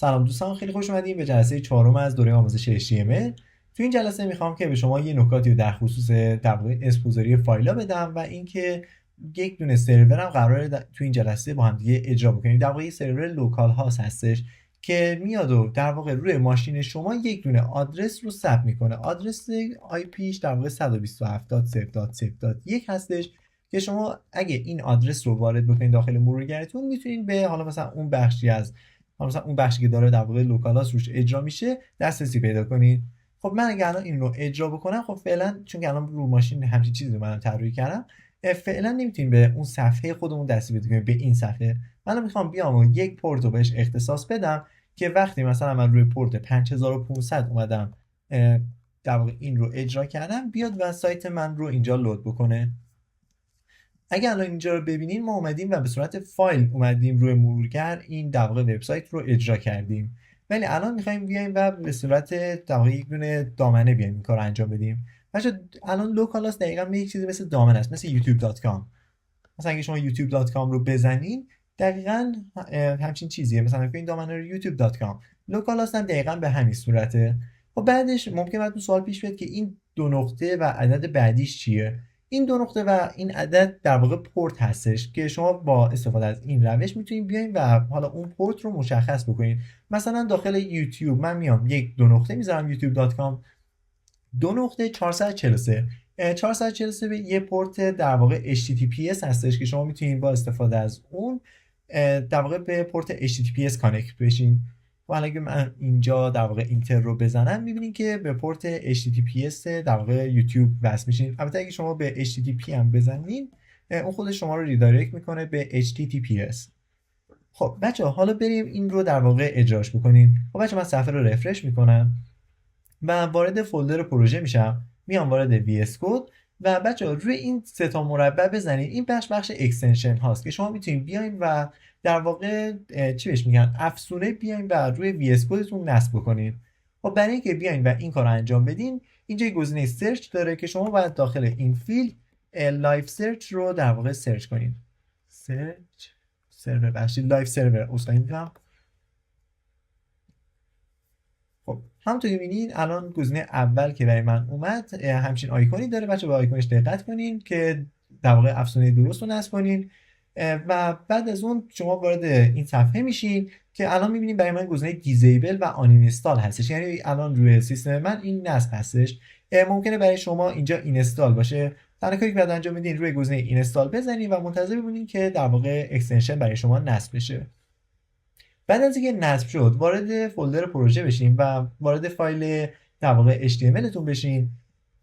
سلام دوستان، خیلی خوش اومدین به جلسه چهارم از دوره آموزش HTML. تو این جلسه میخوام که به شما یه نکاتی رو در خصوص در واقع اسپوزری فایل‌ها بدم و اینکه یک دونه سرورم قراره تو این جلسه با هم دیگه اجرا بکنیم. در واقع این سرور لوکال هاست هستش که میاد و در واقع روی ماشین شما یک دونه آدرس رو ثبت میکنه. آدرس آی پیش در واقع 127.0.0.1 هستش که شما اگه این آدرس رو وارد بکنید داخل مرورگرتون میتونید به حالا مثلا اون بخشی از مثلا اون بخشی که داره در واقع لوکالاس روش اجرا میشه دسترسی پیدا کنید. خب من اگه الان این رو اجرا بکنم، خب فعلا چون که الان رو ماشین همچین چیزی رو من طراحی کردم، فعلا نمیتونیم به اون صفحه خودمون دسترسی پیدا کنیم. به این صفحه من میخوام بیام و یک پورت رو بهش اختصاص بدم که وقتی مثلا من روی پورت 5500 اومدم در واقع این رو اجرا کردم، بیاد و سایت من رو اینجا لود بکنه. اگه الان اینجا رو ببینین، ما اومدیم و به صورت فایل اومدیم روی مرورگر این در واقع وبسایت رو اجرا کردیم، ولی الان می‌خوایم بیایم و به صورت در واقع یک دونه دامنه بیایم این کارو انجام بدیم. بچا الان لوکالاس دقیقاً یک چیزی مثل دامنه است، مثل youtube.com. مثلا اگه شما youtube.com رو بزنین دقیقاً همچین چیزیه. مثلا این دامنه رو youtube.com، لوکالاس هم دقیقاً به همین صورته. و بعدش ممکنه براتون سوال پیش بیاد که این دو نقطه و عدد بعدیش چیه؟ این دو نقطه و این عدد در واقع پورت هستش که شما با استفاده از این روش میتونید بیاین و حالا اون پورت رو مشخص بکنید. مثلا داخل یوتیوب من میام یک دو نقطه میذارم youtube.com 2.443. 443 به یه پورت در واقع HTTPS هستش که شما میتونید با استفاده از اون در واقع به پورت HTTPS کانکت بشین. و اگه من اینجا در واقع اینتر رو بزنم، میبینید که به پورت HTTPS در واقع یوتیوب وصل میشین. البته اگه شما به HTTP هم بزنین، اون خود شما رو ریدایرکت میکنه به HTTPS. خب بچه‌ها، حالا بریم این رو در واقع اجراش بکنیم. خب بچه‌ها، من صفحه رو رفرش میکنم و وارد فولدر پروژه میشم، میام وارد VS Code و بچه‌ها روی این سه تا مربع بزنید. این بخش اکستنشن هاست که شما میتونید بیاین و در واقع چی بهش میگن، افزونه بیاین و روی VS Code تون نصب بکنید. خب برای اینکه بیاین و این کار رو انجام بدین، اینجا یه گزینه سرچ داره که شما باید داخل این فیلد لایف سرچ رو در واقع سرچ کنید. سرچ سرور لایف سرور اصلا میگم. خب همونطور که می‌بینید الان گزینه اول که برای من اومد همچین آیکونی داره. بچه با آیکونش دقت کنین که در واقع افزونه درست رو نصب کنین و بعد از اون شما وارد این صفحه میشین که الان می‌بینید برای من گزینه دیزیبل و آن اینستال هستش. یعنی الان روی سیستم من این نصب هستش. ممکنه برای شما اینجا اینستال باشه. تنها کاری که بعد انجام میدین روی گزینه اینستال بزنید و منتظر بمونید که در واقع اکستنشن برای شما نصب بشه. بعد از اینکه نصب شد، وارد فولدر پروژه بشین و وارد فایل در واقع HTML تون بشین.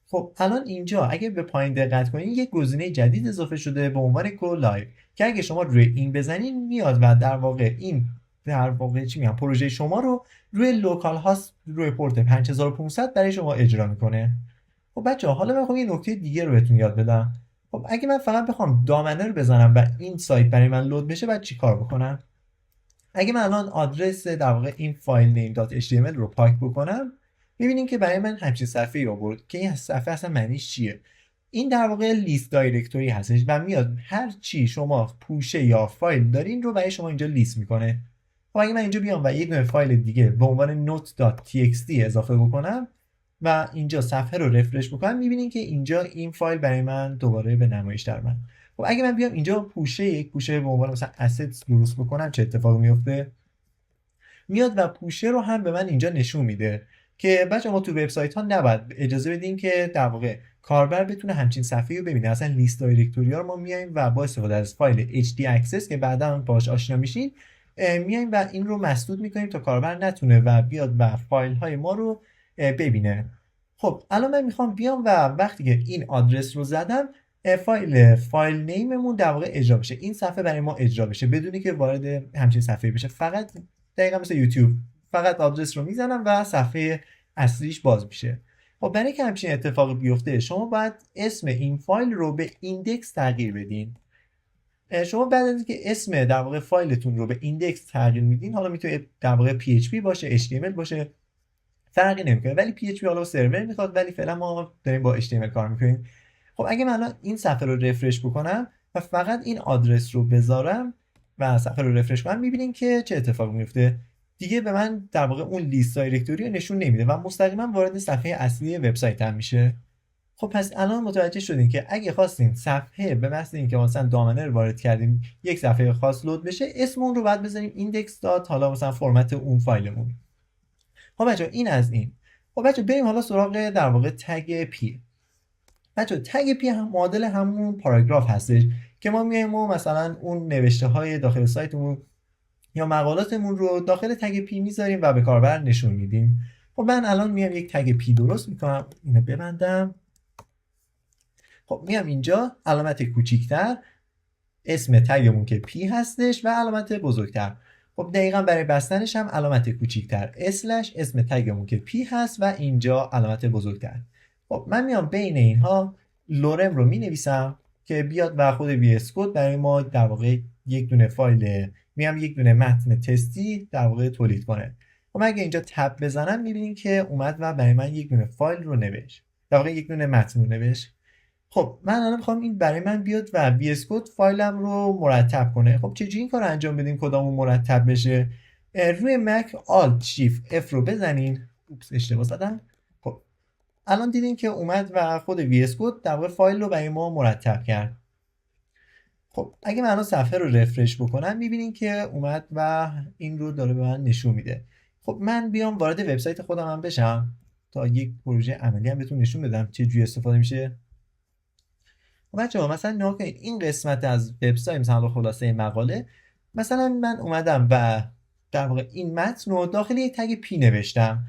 خب الان اینجا اگه به پایین دقت کنین، یک گزینه جدید اضافه شده به عنوان Go Live که اگه شما روی این بزنین میاد و در واقع این در واقع چی میگم، پروژه شما رو روی لوکال هاست روی پورت 5500 برای شما اجرا میکنه. خب بچه‌ها، حالا من میخوام یه نکته دیگه رو بهتون یاد بدم. خب اگه من فقط بخوام دامنه رو بزنم و این سایت برای من لود بشه، بعد چیکار بکنم؟ اگه من الان آدرس در واقع این فایل نیم .html رو پاک بکنم، می‌بینیم که برای من همچین صفحه‌ای آورد که این صفحه اصلا معنیش چیه. این در واقع لیست دایرکتوری هستش و میاد هر چی شما پوشه یا فایل دارین رو برای شما اینجا لیست میکنه. خب اگه من اینجا بیام و یک دونه فایل دیگه به عنوان note.txt اضافه بکنم و اینجا صفحه رو رفرش بکنم، می‌بینیم که اینجا این فایل برای من دوباره به نمایش در من. خب اگه من بیام اینجا یک پوشه به عنوان مثلا assets درست بکنم، چه اتفاقی میفته؟ میاد و پوشه رو هم به من اینجا نشون میده که بچه ما تو وبسایت ها نباید اجازه بدیم که در واقع کاربر بتونه همچین صفحه‌ای رو ببینه. اصلا لیست دایرکتوری ها رو ما میایم و با استفاده از فایل HD access که بعدا باهاش آشنا میشین، میایم و این رو مسدود میکنیم تا کاربر نتونه و بیاد و فایل های ما رو ببینه. خب الان من میخوام بیام و وقتی که این آدرس رو زدم، فایل نیممون در واقع اجرا بشه. این صفحه برای ما اجرا بشه بدونی که وارد همچین صفحه‌ای بشه. فقط دقیقا مثل یوتیوب، فقط آدرس رو میزنم و صفحه اصلیش باز میشه. خب برای که همچین اتفاقی بیفته، شما باید اسم این فایل رو به ایندکس تغییر بدین. شما بعد از اینکه اسم در واقع فایلتون رو به ایندکس تغییر میدین، حالا میتونه در واقع PHP باشه، HTML باشه، فرقی نمیکنه، ولی PHP حالا سرور میخواد، ولی فعلا ما داریم با HTML کار میکنیم. خب اگه من الان این صفحه رو رفرش بکنم و فقط این آدرس رو بذارم و صفحه رو رفرش کنم، میبینیم که چه اتفاقی میفته. دیگه به من در واقع اون لیست دایرکتوری رو نشون نمیده و مستقیما وارد صفحه اصلی وبسایتم میشه. خب پس الان متوجه شدین که اگه خواستین صفحه به محض اینکه مثلا دامنه رو وارد کردیم یک صفحه خاص لود بشه، اسم اون رو بعد بذاریم ایندکس دات حالا مثلا فرمت اون فایلمون. خب بچا این از این. خب بچا بریم حالا سراغ در واقع تگ پی. بچا تگ پی هم معادل همون پاراگراف هستش که ما میایم و مثلا اون نوشته های داخل سایتمون یا مقالاتمون رو داخل تگ پی میذاریم و به کاربر نشون میدیم. خب من الان میام یک تگ پی درست میکنم، اینو ببندم. خب میام اینجا علامت کوچیکتر، اسم تگمون که پی هستش و علامت بزرگتر. خب دقیقا برای بستنش هم علامت کوچیکتر اسلش اسم تگمون که پی هست و اینجا علامت بزرگتر. خب من میام بین اینها لورم رو می نویسم که بیاد و خود وی اس کد برای ما در واقع یک دونه فایل، میام یک دونه متن تستی در واقع تولید کنه. خب اگه اینجا تب بزنم میبینین که اومد و برای من یک دونه فایل رو نوشت، در واقع یک دونه متن رو نوشت. خب من الان میخوام این برای من بیاد و وی اس کد فایلم رو مرتب کنه. خب چجوری این کار رو انجام بدیم کدامون مرتب بشه؟ روی مک آلت شیفت اف رو بزنین. اوپس اشتباه زدم. خب الان دیدین که اومد و خود وی اس کد در واقع فایل رو برای ما مرتب کرد. خب اگه من الان صفحه رو رفرش بکنم میبینین که اومد و این رو داره به من نشون میده. خب من بیام وارد وبسایت خودم هم بشم تا یک پروژه عملی هم بهتون نشون بدم چه جوری استفاده میشه. بچه‌ها مثلا نگاه کنید این قسمت از وبسایت مثلا خلاصه مقاله، مثلا من اومدم و در واقع این متن رو داخل یک تگ پی نوشتم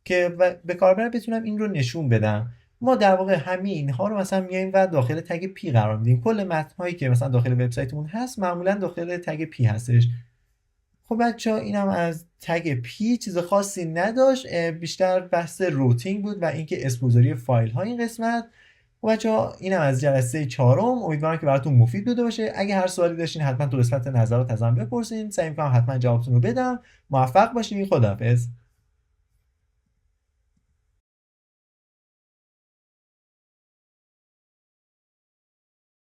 که به کاربر بتونم این رو نشون بدم. ما در واقع همه اینها رو مثلا میایم و داخل تگ پی قرار میدیم. کل متن هایی که مثلا داخل وبسایتمون هست معمولا داخل تگ پی هستش. خب بچه‌ها اینم از تگ پی، چیز خاصی نداشت، بیشتر بحث روتینگ بود و اینکه اسپوزری فایل ها این قسمت. و بچه‌ها اینم از جلسه 4. امیدوارم که براتون مفید بوده باشه. اگه هر سوالی داشتین حتما تو قسمت نظرات ازم بپرسین، سعی می‌کنم حتما جوابتون رو بدم. موفق باشین. خداحافظ.